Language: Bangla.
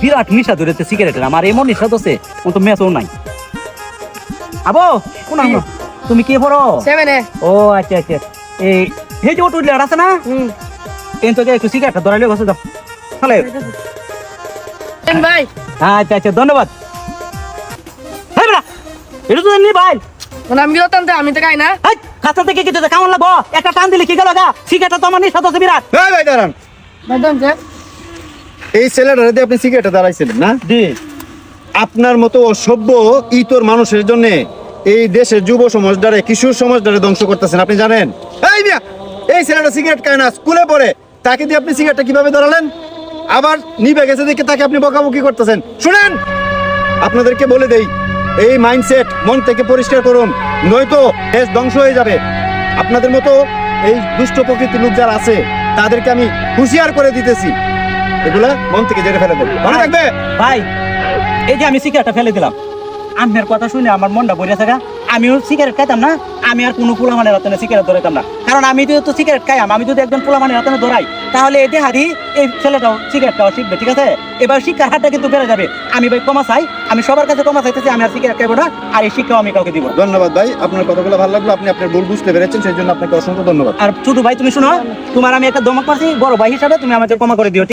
বিরাট নিশা ধরেছে সিগারেটের, আমার এমন নিশা ধরছে ও তো ম্যাচও নাই। আবো কোন তুমি কে পড়ো? 7 এ। ও আচ্ছা আচ্ছা, এই হে যে ওটু লিয়ার আছে না, এন তোকে একটু সিগারেটটা ধরাইলে বসে দাও তাহলে। ভাই আচ্ছা আচ্ছা ধন্যবাদ। হ্যাঁ বেটা এটা তো নি ভাই, মানে আমি বিরতাম আমি তো খাই না। এই কাঁচা থেকে কি তো কেমন লাগবো, একটা টান দিলে কি গেল গা, সিগারেটটা তো আমার নিশা ধরছে বিরাট। এই ভাই দাঁড়ান, একদম যে এই ছেলেটারে দিয়ে আপনি সিগারেটে দাঁড়াইছিলেন না? জি। আপনার মতো অসভ্য ইতর মানুষের জন্য এই দেশের যুব সমাজটারে, কিশোর সমাজটারে ধ্বংস করতেছেন, আপনি জানেন? এই মিয়া, এই ছেলেটা সিগারেট খায় না, স্কুলে পড়ে, তাকে দিয়ে আপনি সিগারেটটা কিভাবে ধরালেন? আবার নিভে গেছে দেখে তাকে আপনি বকাবকি করতেছেন। শুনেন, আপনাদেরকে বলে দেই, এই মাইন্ডসেট মন থেকে পরিষ্কার করুন, নয়তো দেশ ধ্বংস হয়ে যাবে। আপনাদের মতো এই দুষ্ট প্রকৃতির লোক যারা আছে তাদেরকে আমি হুঁশিয়ার করে দিতেছি, এগুলা মন থেকে জেরে ফেলে দেবে, মনে থাকবে। ভাই এই যে আমি সিগারেটটা ফেলে দিলাম, আপনার কথা শুনে আমার মনটা ভরে থাকা, আমিও সিগারেট খাইতাম না, আমি আর কোনো পোলামানের হাতে সিগারেট ধরাইতাম না। কারণ আমি তো সিগারেট খাইলাম, আমি যদি একজন পোলামানের হাতে ধরাই তাহলে এতে হারি এই ছেলেটাও সিগারেট খাওয়া শিখবে, ঠিক আছে? এবার শিক্ষার হারটা কিন্তু বেড়ে যাবে। আমি ভাই ক্ষমা চাই, আমি সবার কাছে ক্ষমা চাইতেছি, আমি আর সিগারেট খাইবো না, আর এই শিক্ষাও আমি কাউকে দিব। ধন্যবাদ ভাই, আপনার কথাগুলো ভালো লাগলো, আপনি আপনার ভুল বুঝতে পেরেছেন, সেই জন্য আপনাকে অসংখ্য ধন্যবাদ। আর ছোট ভাই তুমি শুনো, তোমার আমি একটা দমক মারছি, বড় ভাই হিসাবে তুমি আমাকে ক্ষমা করে দিও।